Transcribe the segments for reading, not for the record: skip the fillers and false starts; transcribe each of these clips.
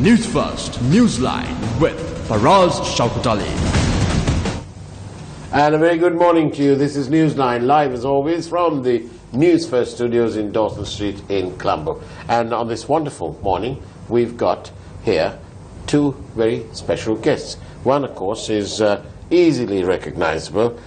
Newsfirst Newsline with Faraz Shaukat Ali. And a very good morning to you. This is Newsline, live as always from the Newsfirst studios in Dawson Street in Colombo. And on this wonderful morning, we've got here two very special guests. One, of course, is easily recognizable,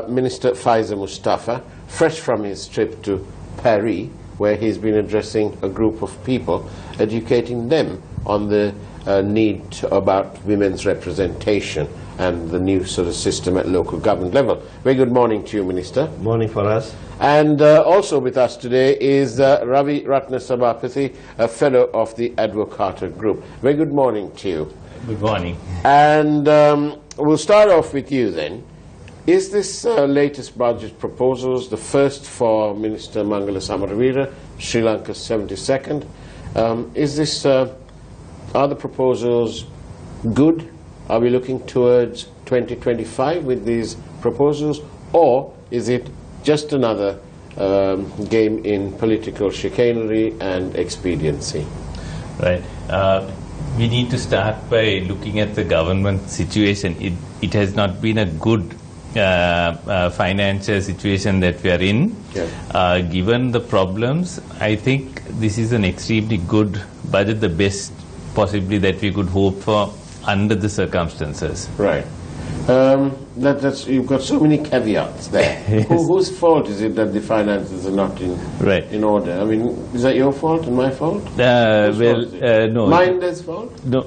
Minister Faiza Mustafa, fresh from his trip to Paris, where he's been addressing a group of people, educating them on the need about women's representation and the new sort of system at local government level. Very good morning to you, Minister. Morning for us. And also with us today is Ravi Ratnasabapathy, a fellow of the Advocata Group. Very good morning to you. Good morning. And we'll start off with you then. Is this latest budget proposals the first for Minister Mangala Samaravira, Sri Lanka's 72nd? Is this, are the proposals good? Are we looking towards 2025 with these proposals, or is it just another game in political chicanery and expediency? Right. We need to start by looking at the government situation. It has not been a good financial situation that we are in. Yeah. Given the problems, I think this is an extremely good budget, the best possibly that we could hope for under the circumstances. Right. You've got so many caveats there. Yes. Whose fault is it that the finances are not in order? I mean, is that your fault and my fault? No. Mine's fault? No.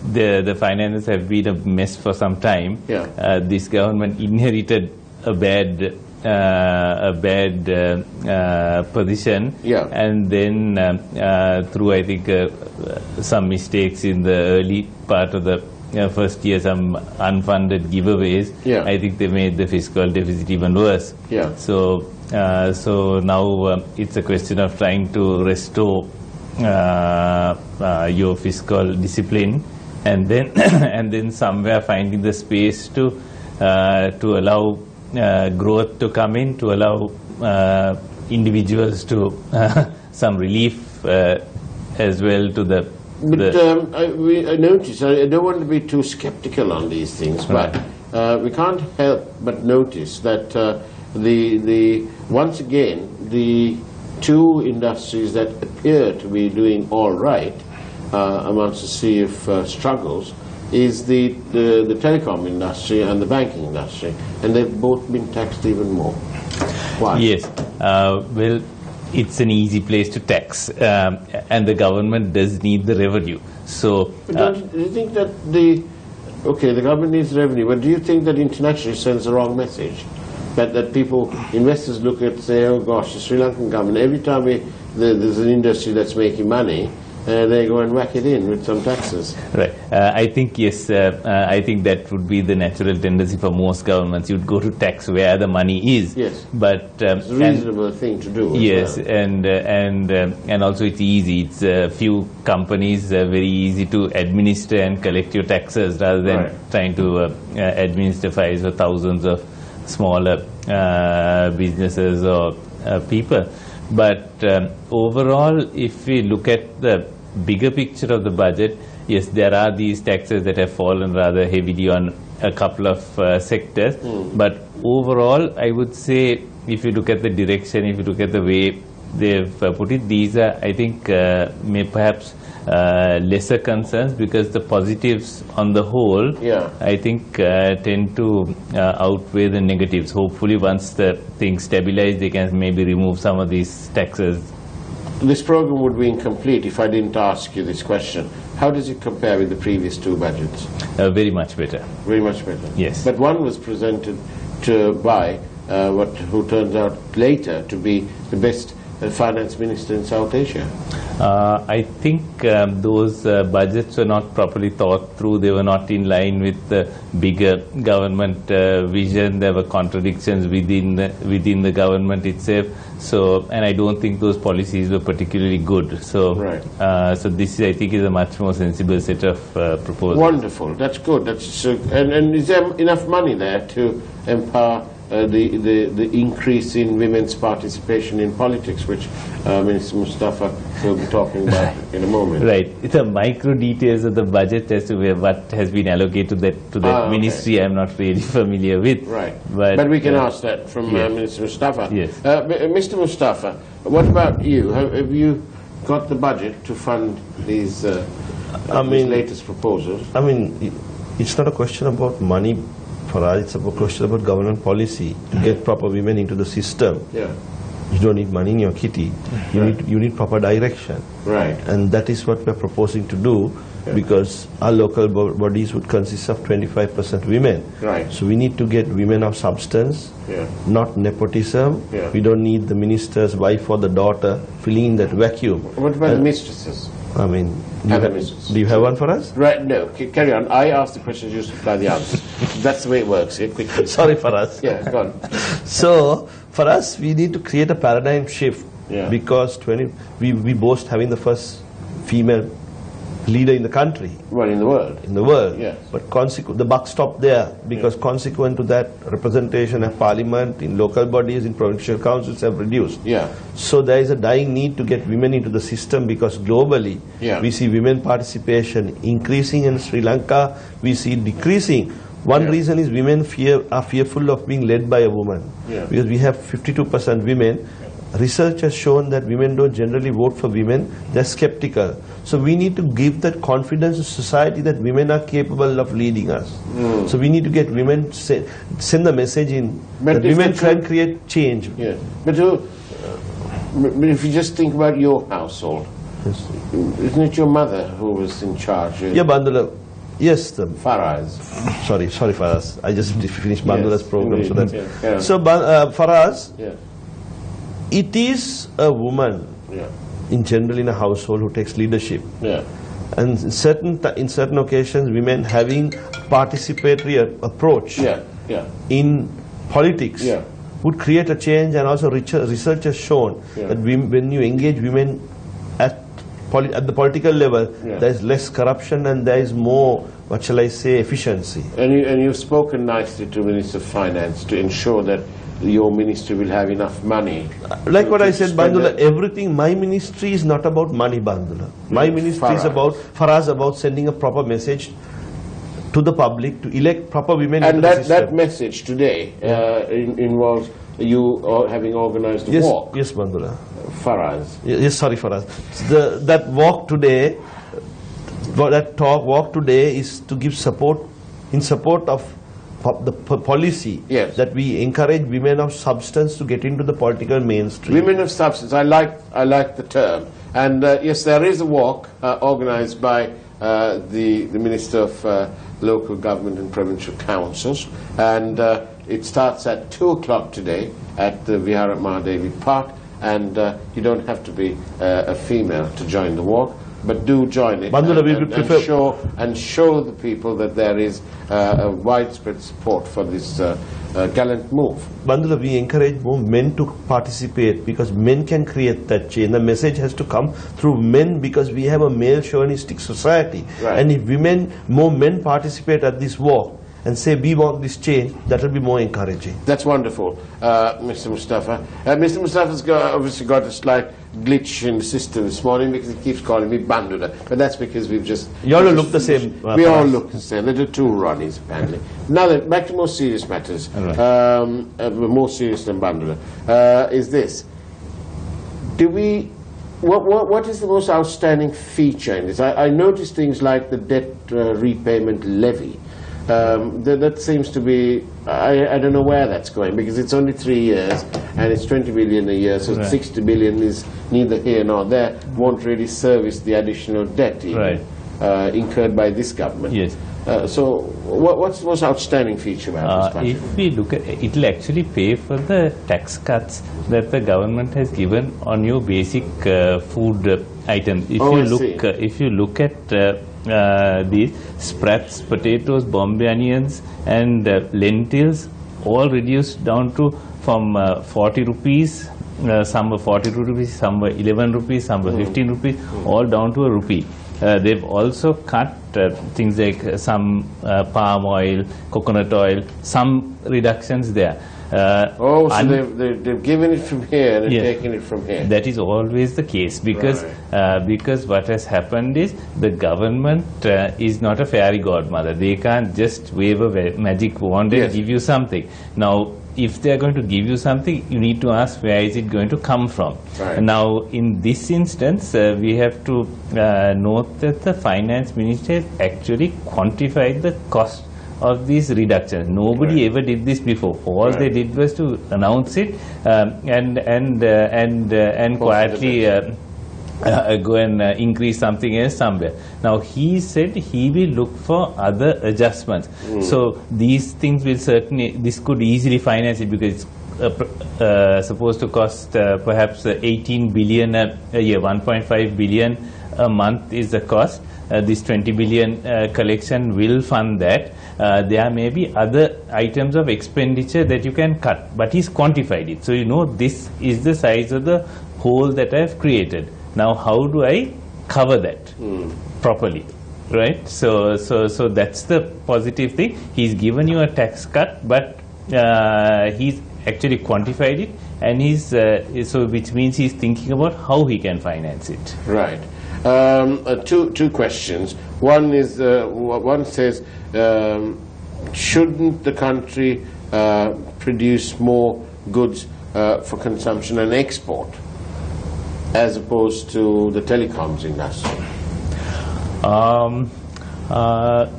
The finances have been a mess for some time. Yeah. This government inherited a bad position, yeah. And then through, I think, some mistakes in the early part of the first year, some unfunded giveaways, yeah. I think they made the fiscal deficit even worse. Yeah. So now it's a question of trying to restore your fiscal discipline, and then and then somewhere finding the space to allow growth to come in, to allow individuals to some relief as well to the. But I notice, I don't want to be too skeptical on these things, but we can't help but notice that once again the two industries that appear to be doing all right amongst a sea of struggles is the telecom industry and the banking industry, and they've both been taxed even more. Why? Yes. Well, it's an easy place to tax, and the government does need the revenue. So, do you think that the government needs revenue, but do you think that internationally sends the wrong message? That people, investors look at, say, oh gosh, the Sri Lankan government, every time there's an industry that's making money, they go and whack it in with some taxes. Right. I think, yes, I think that would be the natural tendency for most governments. You'd go to tax where the money is. Yes. But it's a reasonable thing to do. Yes, and also it's easy. It's a few companies, very easy to administer and collect your taxes rather than trying to administer files or thousands of smaller businesses or people. But overall, if we look at the bigger picture of the budget, yes, there are these taxes that have fallen rather heavily on a couple of sectors. But overall, I would say, if you look at the direction, if you look at the way they've put it, these are, I think, may perhaps lesser concerns, because the positives on the whole, yeah, I think, tend to outweigh the negatives. Hopefully, once the things stabilize, they can maybe remove some of these taxes. This program would be incomplete if I didn't ask you this question. How does it compare with the previous two budgets? Very much better. Very much better. Yes. But one was presented by who turns out later to be the best finance minister in South Asia. I think those budgets were not properly thought through. They were not in line with the bigger government vision. There were contradictions within the government itself. So, and I don't think those policies were particularly good. So, so this, I think, is a much more sensible set of proposals. Wonderful. That's good. That's and is there enough money there to empower the increase in women's participation in politics, which Minister Mustafa will be talking about in a moment. Right. It's a micro details of the budget as to what has been allocated to that ministry. I'm not really familiar with. Right. But we can ask that from Minister Mustafa. Yes. Mr. Mustafa, what about you? Have you got the budget to fund these latest proposals? I mean, it's not a question about money for us, it's a question about government policy. To get proper women into the system, you don't need money in your kitty. You need proper direction. Right. And that is what we're proposing to do, because our local bodies would consist of 25% women. Right. So we need to get women of substance, not nepotism. We don't need the minister's wife or the daughter filling in that vacuum. What about the mistresses? I mean, do you have one for us? Right, no, carry on. I asked the questions, you supply the answers. That's the way it works here, quickly. Sorry for us. Yeah, go on. So, for us, we need to create a paradigm shift, because we boast having the first female leader in the country. Well, in the world. In the world. Yes. But the buck stopped there, because consequent to that, representation of parliament, in local bodies, in provincial councils have reduced. Yeah. So there is a dying need to get women into the system, because globally we see women participation increasing. In Sri Lanka we see decreasing. One reason is women are fearful of being led by a woman, because we have 52% women. Research has shown that women don't generally vote for women, they're skeptical. So we need to give that confidence to society that women are capable of leading us. So we need to get women, send the message in, that women can create change. Yeah. But if you just think about your household, isn't it your mother who was in charge? Yeah, Bandula. Yes, the Faraz. Sorry, Faraz. I just finished Bandula's program, so that's so. Faraz. It is a woman, in general, in a household who takes leadership. And in certain occasions, women having participatory approach in politics would create a change. And also research has shown that when you engage women at the political level, there is less corruption and there is more, what shall I say, efficiency. And you've spoken nicely to Minister of Finance to ensure that your ministry will have enough money. Like what I said, Bandula, everything, my ministry is not about money, Bandula. My ministry is about, for us, about sending a proper message to the public to elect proper women into the system. That message today involves you having organized a walk. Yes, Bandula. Faraz. Yes, sorry, Faraz. That walk today, walk today is to give support, in support of the policy that we encourage women of substance to get into the political mainstream. Women of substance, I like the term. And yes, there is a walk organized by the Minister of Local Government and Provincial Councils, and it starts at 2 o'clock today at the Vihara Mahadevi Park, and you don't have to be a female to join the walk, but do join it and show the people that there is a widespread support for this gallant move. Bandula, we encourage more men to participate, because men can create that change. The message has to come through men, because we have a male chauvinistic society. And if more men participate at this walk and say we want this change, that will be more encouraging. That's wonderful, Mr. Mustafa. Mr. Mustafa's obviously got a slight glitch in the system this morning, because he keeps calling me Bandula, but that's because we've just... You all look the same. We all look the same. There are two Ronnies, apparently. Now, back to more serious matters, more serious than Bandula, is this. What is the most outstanding feature in this? I noticed things like the debt repayment levy. That seems to be, I don't know where that's going, because it's only 3 years and it's 20 billion a year, so 60 billion is neither here nor there, won't really service the additional debt incurred by this government. Yes. So what's the most outstanding feature about this budget? If we look at it, will actually pay for the tax cuts that the government has given on your basic food items. If you look at these sprats, potatoes, Bombay onions and lentils, all reduced down to from 40 rupees, some were 42 rupees, some were 11 rupees, some were 15 rupees, all down to a rupee. They've also cut things like some palm oil, coconut oil, some reductions there. so they've given it from here and taken it from here. That is always the case, because because what has happened is the government is not a fairy godmother. They can't just wave a magic wand and give you something. Now, if they are going to give you something, you need to ask where is it going to come from. Now, in this instance, we have to note that the finance minister has actually quantified the cost of these reductions. Nobody ever did this before. All they did was to announce it and quietly go and increase something else somewhere. Now, he said he will look for other adjustments. So these things will certainly, this could easily finance it, because it's supposed to cost perhaps 18 billion a year, 1.5 billion a month is the cost. This 20 billion collection will fund that. There may be other items of expenditure that you can cut, but he's quantified it. So you know this is the size of the hole that I have created. Now, how do I cover that properly, right? So that's the positive thing. He's given you a tax cut, but he's actually quantified it, and which means he's thinking about how he can finance it. Right. Two questions. One is one says, shouldn't the country produce more goods for consumption and export, as opposed to the telecoms industry?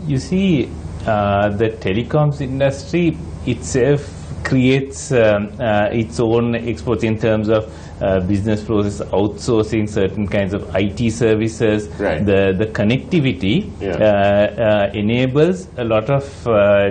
You see, the telecoms industry itself creates its own exports in terms of business process outsourcing, certain kinds of IT services. The connectivity enables a lot of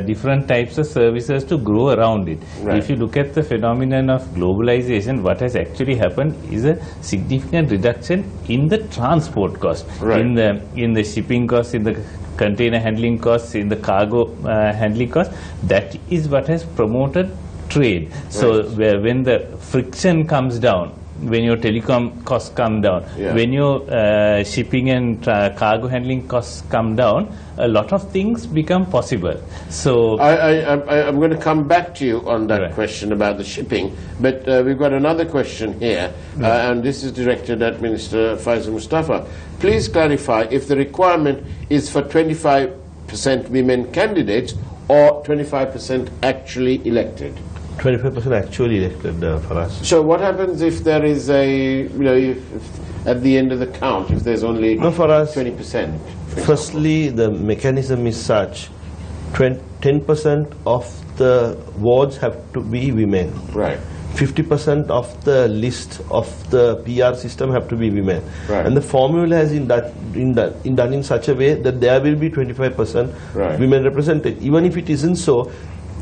different types of services to grow around it. If you look at the phenomenon of globalization, what has actually happened is a significant reduction in the transport cost, in the shipping costs, in the container handling costs, in the cargo handling costs. That is what has promoted trade. So when the friction comes down, when your telecom costs come down, when your shipping and cargo handling costs come down, a lot of things become possible. So I'm going to come back to you on that question about the shipping, but we've got another question here, and this is directed at Minister Faisal Mustafa. Please clarify if the requirement is for 25% women candidates or 25% actually elected. 25% actually elected for us. So what happens if there is a, if at the end of the count, if there's only 20%? Firstly, the mechanism is such, 10% of the wards have to be women. 50% of the list of the PR system have to be women. And the formula has been done in such a way that there will be 25% women represented. Even if it isn't so,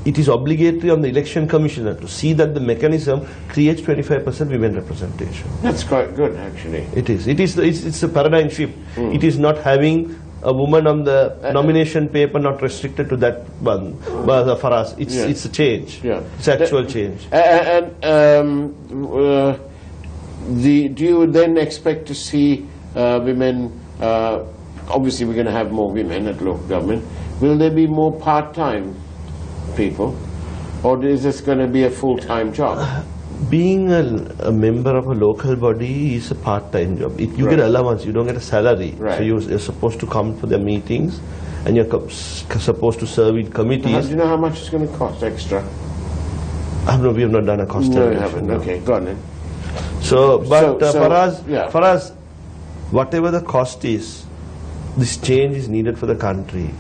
it is obligatory on the election commissioner to see that the mechanism creates 25% women representation. That's quite good, actually. It is. It's a paradigm shift. It is not having a woman on the nomination paper, not restricted to that one. But for us, it's a change. It's actual change. And do you then expect to see women? Obviously, we're going to have more women at local government. Will there be more part-time people, or is this going to be a full-time job? Being a member of a local body is a part-time job. You get allowance, you don't get a salary. So you're supposed to come for the meetings, and you're supposed to serve in committees. Do you know how much it's going to cost extra? We have not done a cost estimation. No, you haven't. Okay, go on then. For us, whatever the cost is, this change is needed for the country.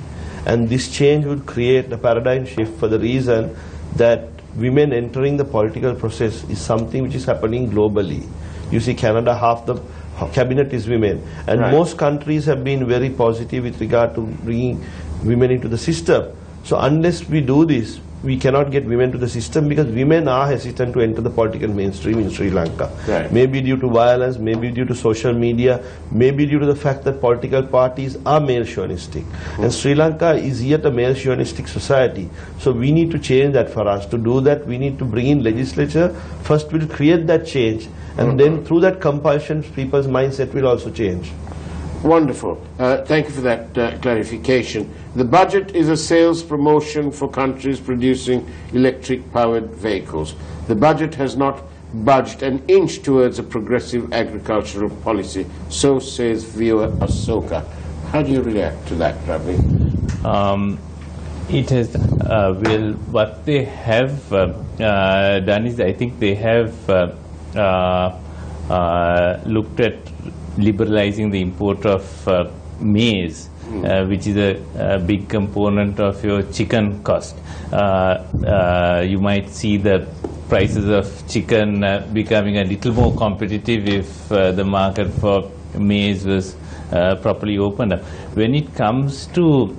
And this change would create a paradigm shift for the reason that women entering the political process is something which is happening globally. You see, Canada, half the cabinet is women. And most countries have been very positive with regard to bringing women into the system. So unless we do this, we cannot get women to the system, because women are hesitant to enter the political mainstream in Sri Lanka. Maybe due to violence, maybe due to social media, maybe due to the fact that political parties are male chauvinistic. And Sri Lanka is yet a male chauvinistic society. So we need to change that. For us to do that, we need to bring in legislature. First we'll create that change, and then through that compulsion, people's mindset will also change. Wonderful. Thank you for that clarification. The budget is a sales promotion for countries producing electric-powered vehicles. The budget has not budged an inch towards a progressive agricultural policy, so says viewer Asoka. How do you react to that, Ravi? It has, well, what they have done is, I think they have looked at liberalizing the import of maize, which is a big component of your chicken cost. You might see the prices of chicken becoming a little more competitive if the market for maize was properly opened up. When it comes to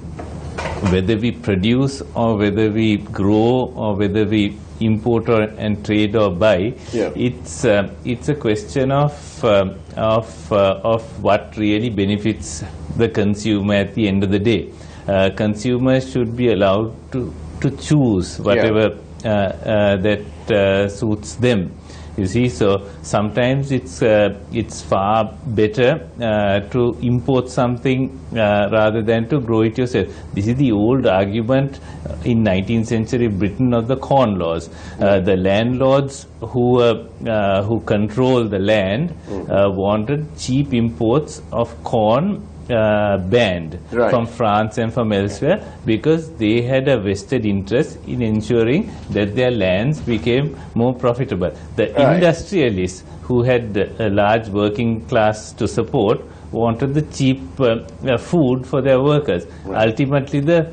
whether we produce or whether we grow or whether we import and trade or buy, it's a question of what really benefits the consumer at the end of the day. Consumers should be allowed to choose whatever that suits them. You see, so sometimes it's far better to import something rather than to grow it yourself. This is the old argument in 19th century Britain of the corn laws. The landlords who control the land wanted cheap imports of corn banned from France and from elsewhere, because they had a vested interest in ensuring that their lands became more profitable. The industrialists who had a large working class to support wanted the cheap food for their workers. Ultimately, the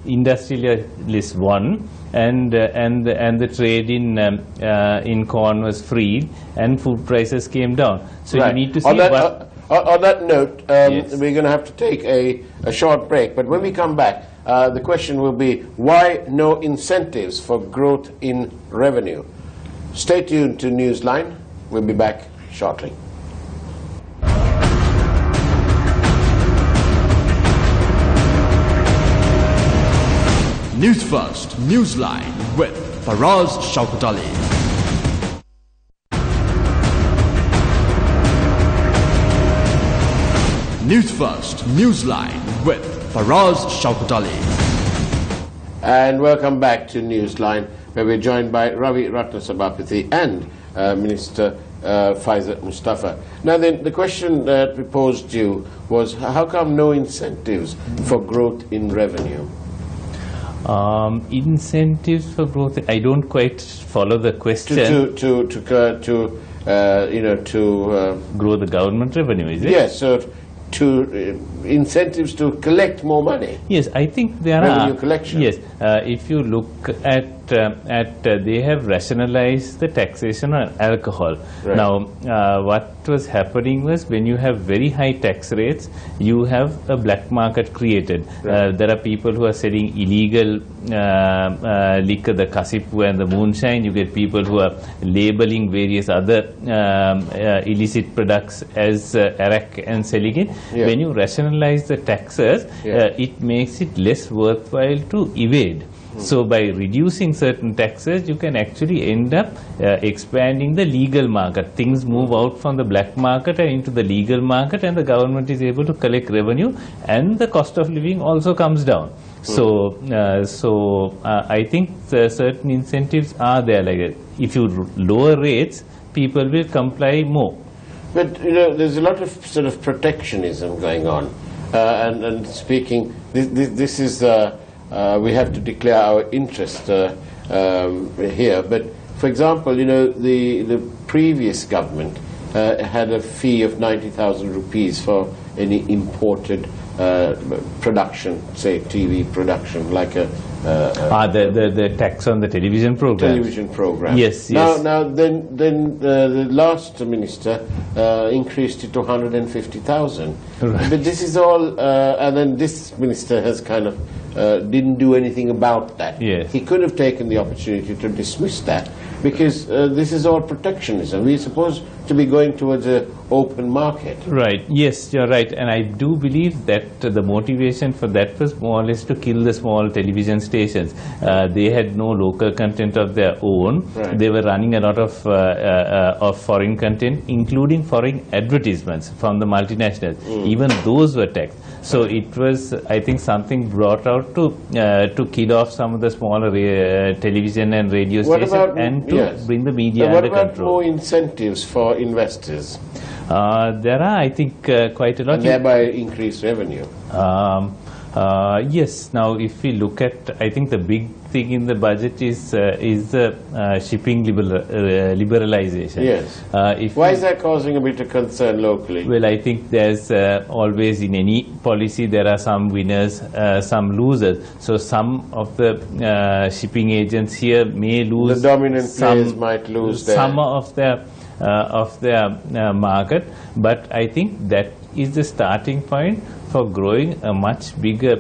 industrialists won, and the trade in corn was freed, and food prices came down. So you need to see on that note, we're going to have to take a short break. But when we come back, the question will be, why no incentives for growth in revenue? Stay tuned to Newsline. We'll be back shortly. News First, Newsline with Faraz Shaukat Ali. News First, Newsline with Faraz Shaukat Ali. And welcome back to Newsline, where we're joined by Ravi Ratnasabapathy and Minister Faizat Mustafa. Now then, the question that we posed to you was, how come no incentives for growth in revenue? Incentives for growth, I don't quite follow the question. To grow the government revenue, is it? Yes, so incentives to collect more money. Yes, I think there revenue collection. Yes, if you look at they have rationalized the taxation on alcohol. Now, what was happening was, when you have very high tax rates, you have a black market created. There are people who are selling illegal liquor, the kasipu and the moonshine. You get people who are labeling various other illicit products as arak and selling it. When you rationalize the taxes, it makes it less worthwhile to evade. So by reducing certain taxes, you can actually end up expanding the legal market. Things move out from the black market and into the legal market, and the government is able to collect revenue, and the cost of living also comes down. So I think certain incentives are there. Like if you lower rates, people will comply more. But there's a lot of sort of protectionism going on, and speaking, this is. We have to declare our interest here. But, for example, the previous government had a fee of 90,000 rupees for any imported production, say TV production, like the tax on the television program. Television program. Yes. Now, then the last minister increased it to 150,000. But this is all, and then this minister has kind of didn't do anything about that. Yes. He could have taken the opportunity to dismiss that Because this is all protectionism. We're supposed to be going towards an open market. Right. Yes, you're right. And I do believe that the motivation for that was more or less to kill the small television stations. They had no local content of their own. Right. They were running a lot of foreign content, including foreign advertisements from the multinationals. Even those were taxed. So it was, I think, something brought out to kill off some of the smaller television and radio stations and to bring the media under control. What about more incentives for investors? There are, I think, quite a lot. And thereby increase revenue. Yes. Now, if we look at, I think the big thing in the budget is the shipping liberalization. Yes. Why is that causing a bit of concern locally? Well, I think there's always in any policy there are some winners, some losers. So some of the shipping agents here may lose. The dominant players might lose some of their market, but I think that is the starting point for growing a much bigger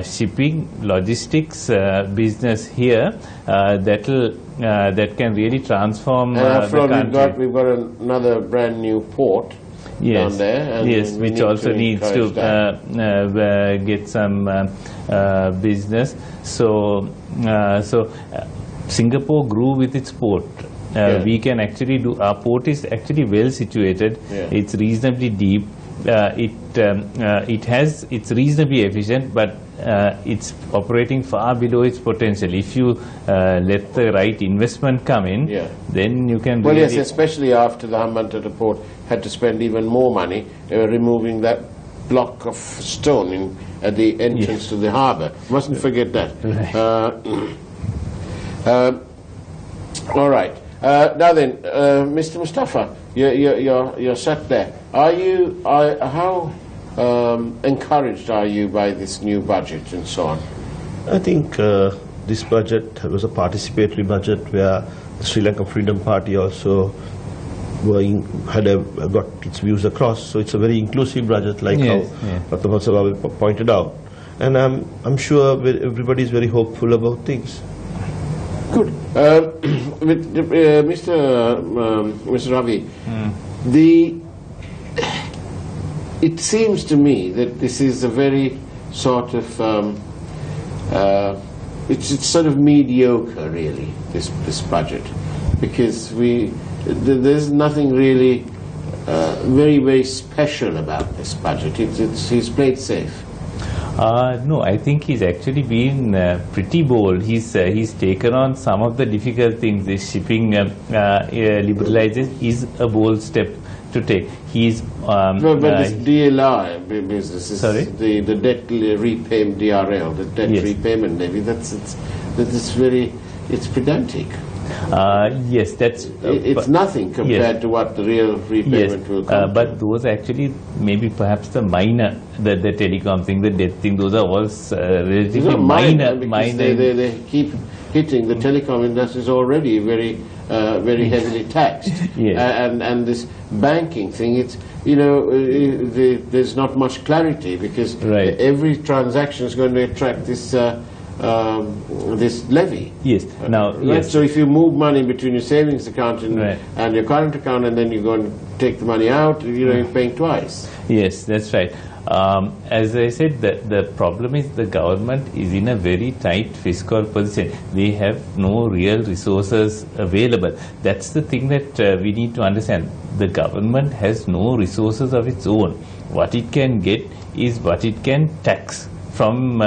shipping logistics business here that can really transform the country. We've got another brand new port down there. And which also needs to get some business. So Singapore grew with its port. We can actually do, our port is actually well situated. It's reasonably deep. It's reasonably efficient, but it's operating far below its potential. If you let the right investment come in, then you can. Well, yes, especially after the Hambantota port had to spend even more money removing that block of stone at the entrance to the harbour. Mustn't forget that. Right. All right. Now then, Mr. Mustafa, you're sat there. How encouraged are you by this new budget and so on? I think this budget was a participatory budget where the Sri Lanka Freedom Party also got its views across. So it's a very inclusive budget, like how Dr. Mustafa pointed out. And I'm sure everybody is very hopeful about things. Good. Mr. Ravi, it seems to me that this is a very sort of, it's sort of mediocre, really, this budget, because there's nothing really very, very special about this budget. He's played safe. No, I think he's actually been pretty bold. He's taken on some of the difficult things. This shipping liberalization is a bold step to take. He's but this DLR business is the debt repayment DRL, the debt repayment levy. It's pedantic. Yes, that's... it's nothing compared to what the real repayment will come but those actually, maybe perhaps the minor, the telecom thing, the debt thing, those are all relatively minor. They keep hitting. The telecom industry is already very heavily taxed. And this banking thing, it's, there's not much clarity because every transaction is going to attract this this levy. So if you move money between your savings account and your current account, and then you go and take the money out, you're paying twice. Yes, that's right. As I said, the problem is the government is in a very tight fiscal position. They have no real resources available. That's the thing that we need to understand. The government has no resources of its own. What it can get is what it can tax from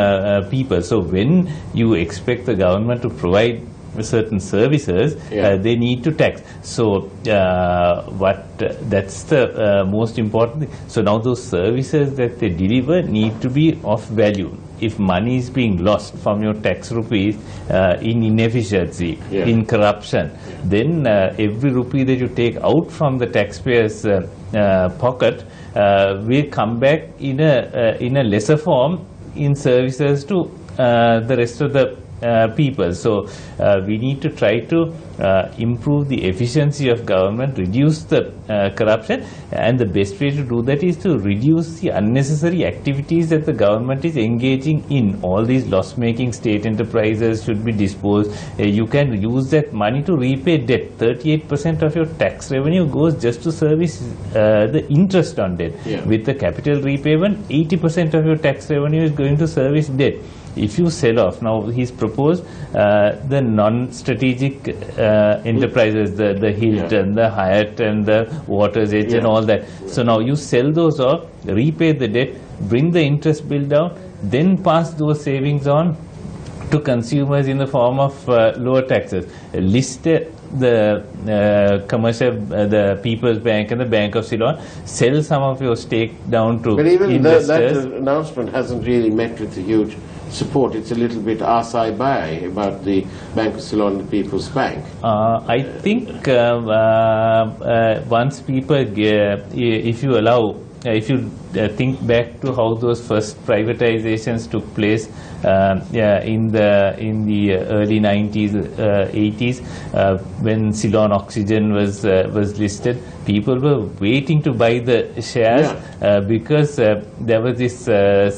people. So when you expect the government to provide certain services, they need to tax. So that's the most important thing. So now those services that they deliver need to be of value. If money is being lost from your tax rupees in inefficiency, in corruption, then every rupee that you take out from the taxpayer's pocket will come back in a lesser form in services to the rest of the people. So we need to try to improve the efficiency of government, reduce the corruption, and the best way to do that is to reduce the unnecessary activities that the government is engaging in. All these loss-making state enterprises should be disposed. You can use that money to repay debt. 38% of your tax revenue goes just to service the interest on debt. Yeah. With the capital repayment, 80% of your tax revenue is going to service debt. If you sell off, now he's proposed the non-strategic enterprises, the Hilton, the Hyatt and the Water's Edge and all that. So now you sell those off, repay the debt, bring the interest bill down, then pass those savings on to consumers in the form of lower taxes. List the commercial, the People's Bank and the Bank of Ceylon, sell some of your stake down to But even investors. that announcement hasn't really met with a huge support. It's a little bit asai-bai about the Bank of Ceylon and the People's Bank. I think once people, if you allow, if you think back to how those first privatizations took place in the early 90s, 80s, when Ceylon Oxygen was listed, people were waiting to buy the shares because there was this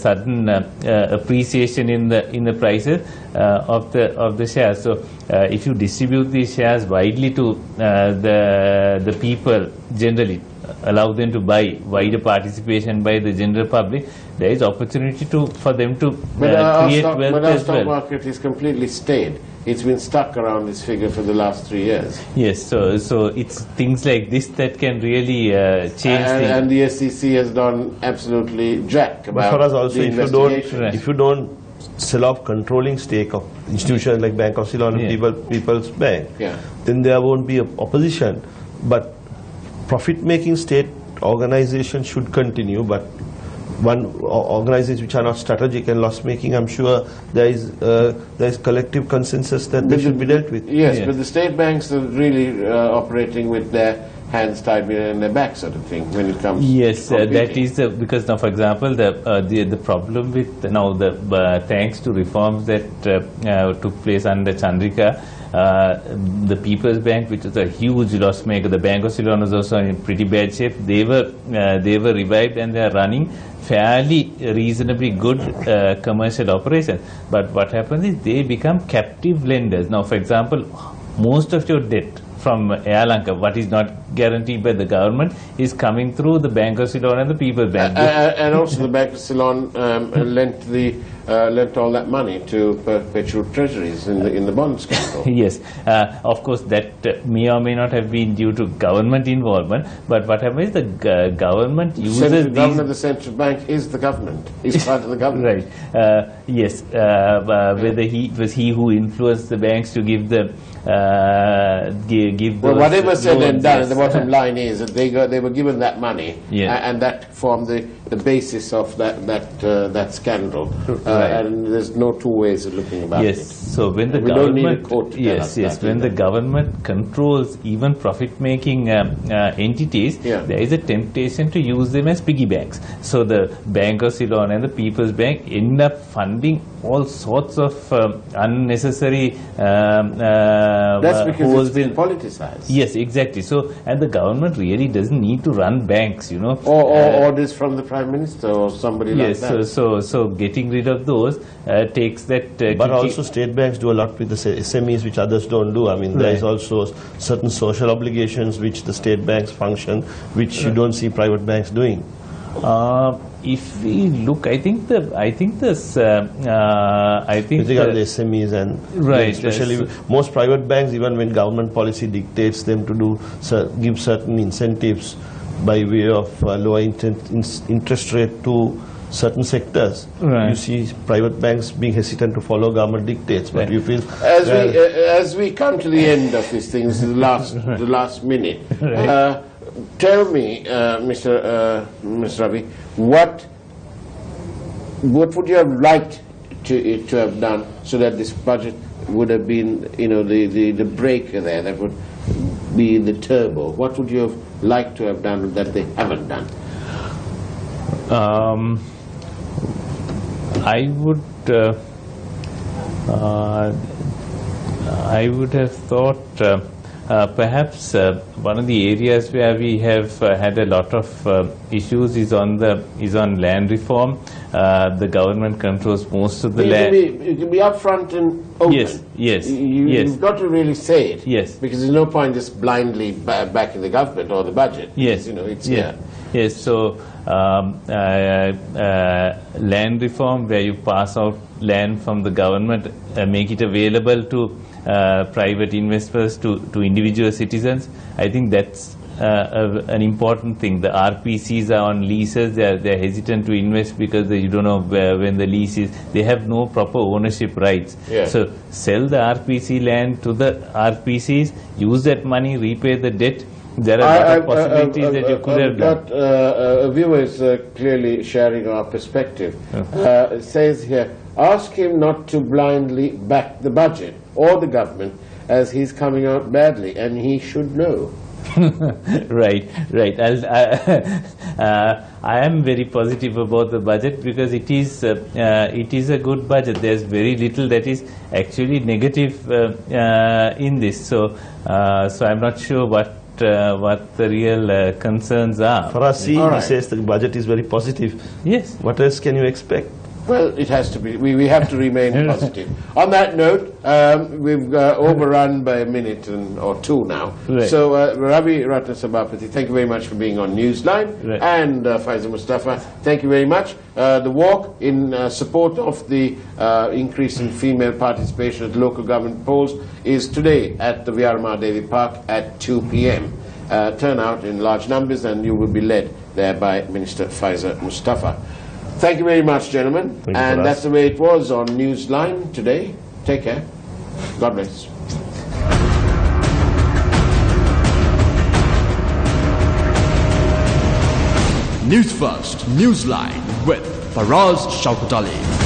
sudden appreciation in the prices of the shares. So if you distribute these shares widely to the people generally, allow them to buy, wider participation by the general public, there is opportunity for them to create wealth but our as stock well. market is completely stayed. It's been stuck around this figure for the last 3 years. Yes, so it's things like this that can really change things. And the SEC has done absolutely jack about But for us also, the investigation. if you don't sell off controlling stake of institutions like Bank of Ceylon and People's Bank, then there won't be opposition. But profit-making state organizations should continue, but organizations which are not strategic and loss-making, I'm sure there is collective consensus that they should be dealt with. Yes, but the state banks are really operating with their hands tied behind their back, sort of thing, when it comes. Yes, to that is because now, for example, the problem with now thanks to reforms that took place under Chandrika. The People's Bank, which was a huge loss maker, the Bank of Ceylon was also in pretty bad shape. They were revived and they are running fairly reasonably good commercial operations. But what happens is they become captive lenders. Now, for example, most of your debt from Lanka, what is not guaranteed by the government, is coming through the Bank of Ceylon and the People's Bank. And also the Bank of Ceylon lent all that money to perpetual treasuries in the bond scandal. Yes, of course that may or may not have been due to government involvement, but what happens is the government uses The governor of the central bank is the government, is part of the government. Right, yes, whether it was he who influenced the banks to give the give well, whatever said and done, yes. the bottom line is that they were given that money, and that formed the basis of that scandal. And there's no two ways of looking about it. Yes, so when the we government, don't need a court to tell us that when either. the government controls even profit-making entities, there is a temptation to use them as piggy banks. So the Bank of Ceylon and the People's Bank end up funding all sorts of unnecessary that's because holes it's been in politicized. Yes, exactly. So, and the government really doesn't need to run banks, you know. Or orders from the Prime Minister or somebody like that. Yes, so getting rid of those takes that... but also state banks do a lot with the SMEs which others don't do. I mean, there is also certain social obligations which the state banks function, which you don't see private banks doing. If we look, I think the SMEs and especially most private banks, even when government policy dictates them to give certain incentives by way of lower interest rate to certain sectors, you see private banks being hesitant to follow government dictates. But you feel as we come to the end of these things, the last minute. Tell me, Mr. Ravi, what would you have liked to have done so that this budget would have been, you know, the breaker there that would be the turbo? What would you have liked to have done that they haven't done? I would I would have thought perhaps one of the areas where we have had a lot of issues is on land reform. The government controls most of the land. You can be upfront and open. Yes, yes, You've got to really say it. Yes. Because there's no point just blindly backing the government or the budget. Yes. You know, it's Yes, so land reform, where you pass out land from the government, make it available to private investors, to individual citizens. I think that's an important thing. The RPCs are on leases. They're hesitant to invest because you don't know when the lease is. They have no proper ownership rights. Yeah. So sell the RPC land to the RPCs, use that money, repay the debt. There are a lot of possibilities that you could have done. But a viewer is clearly sharing our perspective. It says here, ask him not to blindly back the budget or the government as he's coming out badly, and he should know. Right. I am very positive about the budget because it is a good budget. There's very little that is actually negative in this. So I'm not sure what the real concerns are. For us, he says the budget is very positive. Yes. What else can you expect? Well, it has to be. We have to remain positive. On that note, we've overrun by a minute or two now. Right. So, Ravi Ratnasabapati, thank you very much for being on Newsline. Right. And Faiza Mustafa, thank you very much. The walk in support of the increase in female participation at local government polls is today at the Vyarma Devi Park at 2 p.m. Turn out in large numbers, and you will be led there by Minister Faiza Mustafa. Thank you very much, gentlemen. And that's the way it was on Newsline today. Take care. God bless. News First, Newsline with Faraz Shaukat Ali.